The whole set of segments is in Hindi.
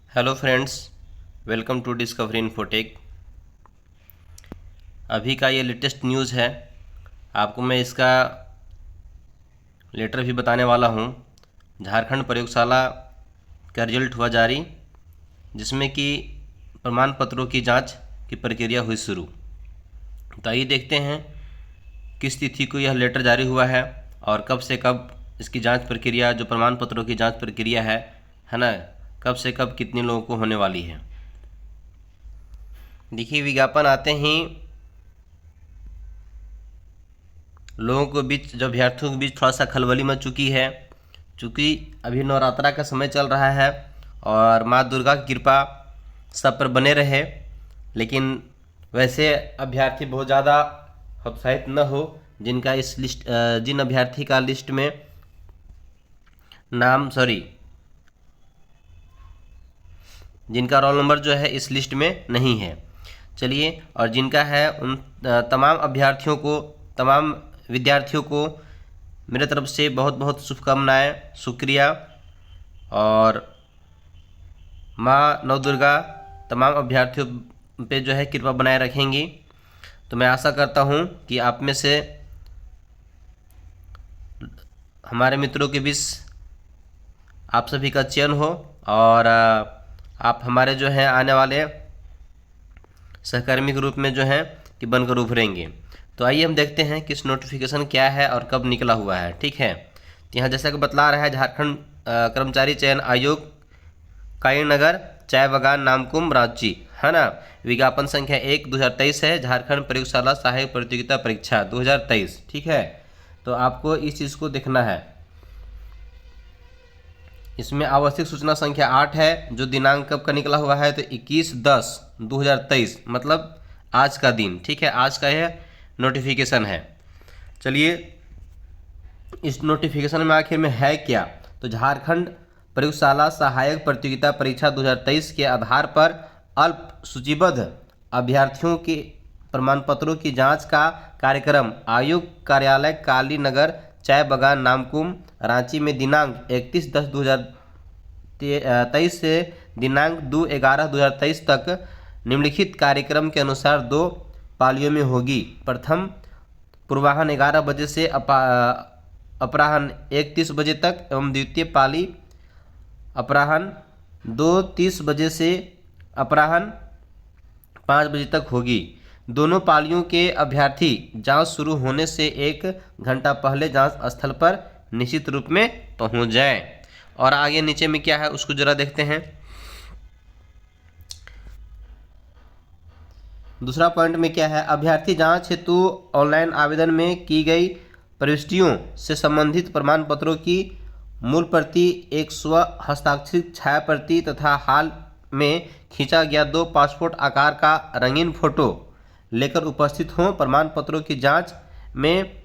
Hello friends, welcome to Discovery Infotech. अभी का ये लेटेस्ट न्यूज़ है। आपको मैं इसका लेटर भी बताने वाला हूँ। झारखंड प्रयोगशाला का रिजल्ट हुआ जारी, जिसमें कि प्रमाण पत्रों की जांच की प्रक्रिया हुई शुरू। तो आइए देखते हैं किस तिथि को यह लेटर जारी हुआ है और कब से कब इसकी जांच प्रक्रिया, जो प्रमाण पत्रों की जांच प्रक्रिया है ना, कब से कब कितने लोगों को होने वाली है। देखिए, विज्ञापन आते ही लोगों के बीच, जो अभ्यर्थियों के बीच थोड़ा सा खलबली मच चुकी है, चूँकि अभी नवरात्रा का समय चल रहा है और माँ दुर्गा की कृपा सब पर बने रहे। लेकिन वैसे अभ्यर्थी बहुत ज़्यादा हतोत्साहित न हो, जिनका इस लिस्ट जिन अभ्यर्थी का लिस्ट में नाम जिनका रोल नंबर जो है इस लिस्ट में नहीं है, चलिए, और जिनका है उन तमाम अभ्यर्थियों को, तमाम विद्यार्थियों को मेरे तरफ से बहुत बहुत शुभकामनाएं, शुक्रिया। और माँ नव दुर्गा तमाम अभ्यर्थियों पे जो है कृपा बनाए रखेंगी। तो मैं आशा करता हूँ कि आप में से हमारे मित्रों के बीच आप सभी का चयन हो और आप हमारे जो हैं आने वाले सहकर्मी के रूप में जो हैं कि बनकर उभरेंगे। तो आइए हम देखते हैं कि इस नोटिफिकेशन क्या है और कब निकला हुआ है। ठीक है, तो यहाँ जैसा कि बतला रहा है, झारखंड कर्मचारी चयन आयोग, कालीनगर, चाय बागान, नामकुम, रांची, है ना। विज्ञापन संख्या 1/2023 है, झारखंड प्रयोगशाला सहायक प्रतियोगिता परीक्षा 2023। ठीक है, तो आपको इस चीज़ को देखना है। इसमें आवश्यक सूचना संख्या 8 है, जो दिनांक कब का निकला हुआ है, तो 21/10/2023, मतलब आज का दिन। ठीक है, आज का यह नोटिफिकेशन है। चलिए, इस नोटिफिकेशन में आखिर में है क्या, तो झारखंड प्रयोगशाला सहायक प्रतियोगिता परीक्षा 2023 के आधार पर अल्प सूचीबद्ध अभ्यर्थियों के प्रमाण पत्रों की जांच का कार्यक्रम आयोग कार्यालय, कालीनगर, चाय बागान, नामकुम, रांची में दिनांक 31/10/2023 से दिनांक 2/11/2023 तक निम्नलिखित कार्यक्रम के अनुसार 2 पालियों में होगी। प्रथम पूर्वाह्न 11 बजे से अपराह्न 1:30 बजे तक एवं द्वितीय पाली अपराह्न 2:30 बजे से अपराह्न 5 बजे तक होगी। दोनों पालियों के अभ्यर्थी जांच शुरू होने से 1 घंटा पहले जांच स्थल पर निश्चित रूप में पहुंच जाएं। और आगे नीचे में क्या है उसको जरा देखते हैं। दूसरा पॉइंट में क्या है, अभ्यर्थी जांच हेतु ऑनलाइन आवेदन में की गई प्रविष्टियों से संबंधित प्रमाण पत्रों की मूल प्रति, एक स्व हस्ताक्षरित छाया प्रति तथा हाल में खींचा गया 2 पासपोर्ट आकार का रंगीन फोटो लेकर उपस्थित हों। प्रमाण पत्रों की जांच में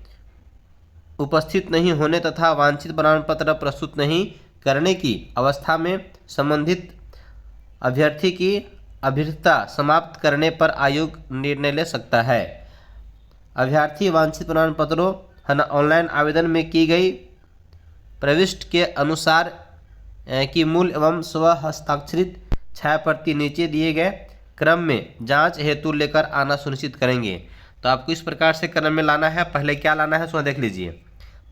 उपस्थित नहीं होने तथा वांछित प्रमाण पत्र प्रस्तुत नहीं करने की अवस्था में संबंधित अभ्यर्थी की अभ्यर्थता समाप्त करने पर आयोग निर्णय ले सकता है। अभ्यर्थी वांछित प्रमाण पत्रों ऑनलाइन आवेदन में की गई प्रविष्टि के अनुसार की मूल एवं स्व हस्ताक्षरित छाया प्रति नीचे दिए गए क्रम में जांच हेतु लेकर आना सुनिश्चित करेंगे। तो आपको इस प्रकार से क्रम में लाना है। पहले क्या लाना है उसमें देख लीजिए।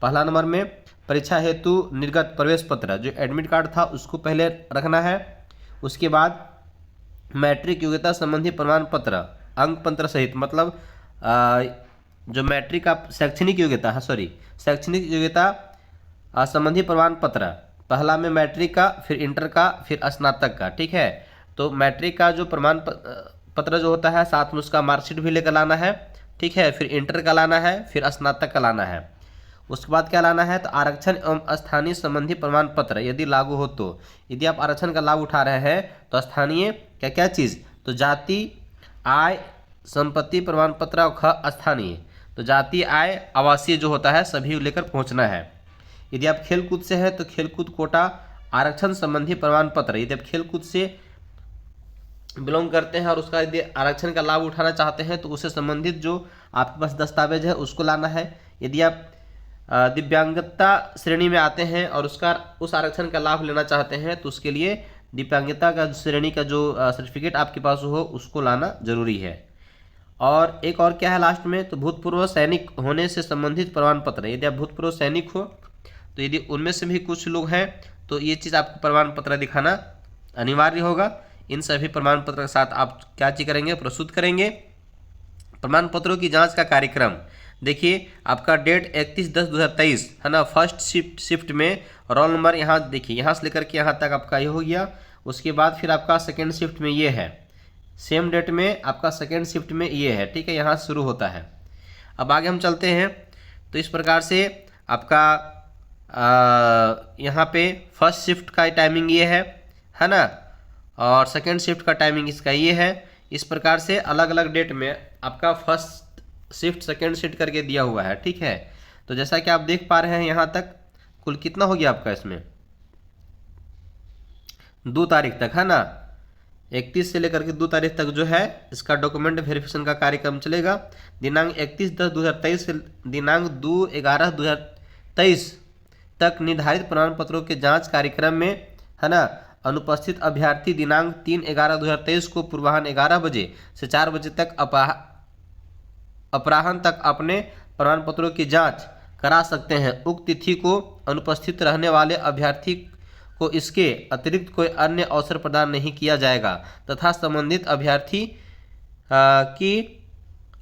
पहला नंबर में परीक्षा हेतु निर्गत प्रवेश पत्र, जो एडमिट कार्ड था, उसको पहले रखना है। उसके बाद मैट्रिक योग्यता संबंधी प्रमाण पत्र अंक पत्र सहित, मतलब जो मैट्रिक का शैक्षणिक योग्यता है, शैक्षणिक योग्यता संबंधी प्रमाण पत्र, पहला में मैट्रिक का, फिर इंटर का, फिर स्नातक का। ठीक है, तो मैट्रिक का जो प्रमाण पत्र जो होता है, साथ में उसका मार्कशीट भी लेकर लाना है। ठीक है, फिर इंटर का लाना है, फिर स्नातक का लाना है। उसके बाद क्या लाना है, तो आरक्षण एवं स्थानीय संबंधी प्रमाण पत्र यदि लागू हो तो। यदि आप आरक्षण का लाभ उठा रहे हैं तो स्थानीय क्या क्या चीज़, तो जाति, आय, संपत्ति प्रमाण पत्र और स्थानीय, तो जाति, आय, आवासीय जो होता है सभी लेकर पहुंचना है। यदि आप खेलकूद से है तो खेलकूद कोटा आरक्षण संबंधी प्रमाण पत्र, यदि आप खेलकूद से बिलोंग करते हैं और उसका यदि आरक्षण का लाभ उठाना चाहते हैं तो उससे संबंधित जो आपके पास दस्तावेज है उसको लाना है। यदि आप दिव्यांगता श्रेणी में आते हैं और उस आरक्षण का लाभ लेना चाहते हैं तो उसके लिए दिव्यांगता का श्रेणी का जो सर्टिफिकेट आपके पास हो उसको लाना जरूरी है। और एक और क्या है लास्ट में, तो भूतपूर्व सैनिक होने से संबंधित प्रमाण पत्र। यदि आप भूतपूर्व सैनिक हो तो यदि उनमें से भी कुछ लोग हैं तो ये चीज़ आपको प्रमाण पत्र दिखाना अनिवार्य होगा। इन सभी प्रमाण पत्र के साथ आप क्या चीज करेंगे, प्रस्तुत करेंगे। प्रमाण पत्रों की जांच का कार्यक्रम देखिए, आपका डेट 31/10/2023 है ना। फर्स्ट शिफ्ट में रोल नंबर यहाँ देखिए, यहाँ से लेकर के यहाँ तक आपका ये हो गया। उसके बाद फिर आपका सेकेंड शिफ्ट में ये है, सेम डेट में आपका सेकेंड शिफ्ट में ये है, ठीक है, यहाँ से शुरू होता है। अब आगे हम चलते हैं। तो इस प्रकार से आपका यहाँ पे फर्स्ट शिफ्ट का टाइमिंग ये है ना, और सेकेंड शिफ्ट का टाइमिंग इसका ये है। इस प्रकार से अलग अलग डेट में आपका फर्स्ट शिफ्ट सेकेंड शिफ्ट करके दिया हुआ है, ठीक है। तो जैसा कि आप देख पा रहे हैं यहाँ तक कुल कितना हो गया आपका इसमें 2 तारीख तक है ना। 31 से लेकर के 2 तारीख तक जो है इसका डॉक्यूमेंट वेरिफिकेशन का कार्यक्रम चलेगा। दिनांक 31/10/2023 से दिनांक 2/11/2023 तक निर्धारित प्रमाण पत्रों के जांच कार्यक्रम में है ना अनुपस्थित अभ्यर्थी दिनांक 3/11/2023 को पूर्वाह्न 11 बजे से 4 बजे तक अपराह्न तक अपने प्रमाण पत्रों की जांच करा सकते हैं। उक्त तिथि को अनुपस्थित रहने वाले अभ्यर्थी को इसके अतिरिक्त कोई अन्य अवसर प्रदान नहीं किया जाएगा तथा संबंधित अभ्यर्थी की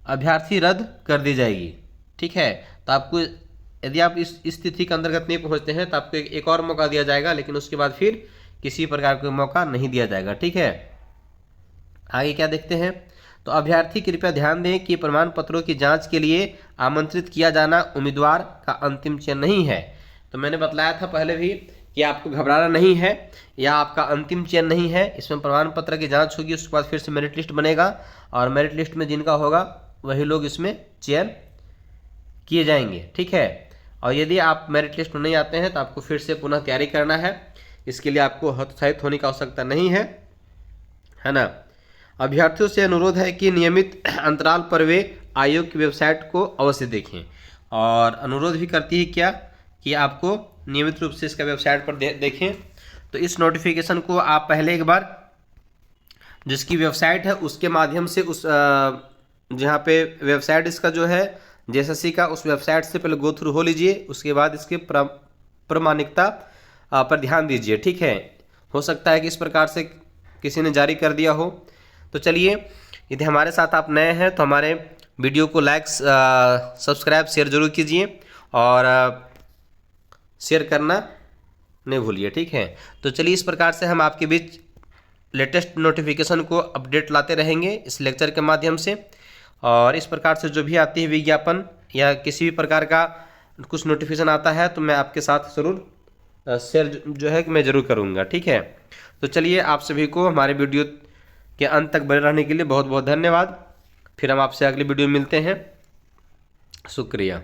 अभ्यर्थी रद्द कर दी जाएगी, ठीक है। तो आपको यदि आप इस तिथि के अंतर्गत नहीं पहुंचते हैं तो आपको एक और मौका दिया जाएगा, लेकिन उसके बाद फिर किसी प्रकार का मौका नहीं दिया जाएगा, ठीक है। आगे क्या देखते हैं, तो अभ्यर्थी कृपया ध्यान दें कि प्रमाण पत्रों की जांच के लिए आमंत्रित किया जाना उम्मीदवार का अंतिम चयन नहीं है। तो मैंने बतलाया था पहले भी कि आपको घबराना नहीं है या आपका अंतिम चयन नहीं है। इसमें प्रमाण पत्र की जांच होगी, उसके बाद फिर से मेरिट लिस्ट बनेगा और मेरिट लिस्ट में जिनका होगा वही लोग इसमें चयन किए जाएंगे, ठीक है। और यदि आप मेरिट लिस्ट में नहीं आते हैं तो आपको फिर से पुनः तैयारी करना है। इसके लिए आपको हतोत्साहित होने की आवश्यकता नहीं है ना। अभ्यर्थियों से अनुरोध है कि नियमित अंतराल पर वे आयोग की वेबसाइट को अवश्य देखें, और अनुरोध भी करती है क्या कि आपको नियमित रूप से इसका वेबसाइट पर देखें। तो इस नोटिफिकेशन को आप पहले एक बार जिसकी वेबसाइट है उसके माध्यम से उस जहाँ पे वेबसाइट इसका जो है जेएसएससी का, उस वेबसाइट से पहले गो थ्रू हो लीजिए। उसके बाद इसके प्रामाणिकता पर ध्यान दीजिए, ठीक है। हो सकता है कि इस प्रकार से किसी ने जारी कर दिया हो। तो चलिए, यदि हमारे साथ आप नए हैं तो हमारे वीडियो को लाइक सब्सक्राइब शेयर जरूर कीजिए और शेयर करना नहीं भूलिए, ठीक है। तो चलिए, इस प्रकार से हम आपके बीच लेटेस्ट नोटिफिकेशन को अपडेट लाते रहेंगे इस लेक्चर के माध्यम से। और इस प्रकार से जो भी आती है विज्ञापन या किसी भी प्रकार का कुछ नोटिफिकेशन आता है तो मैं आपके साथ ज़रूर शेयर जो है कि मैं ज़रूर करूँगा, ठीक है। तो चलिए, आप सभी को हमारे वीडियो के अंत तक बने रहने के लिए बहुत बहुत धन्यवाद। फिर हम आपसे अगली वीडियो में मिलते हैं। शुक्रिया।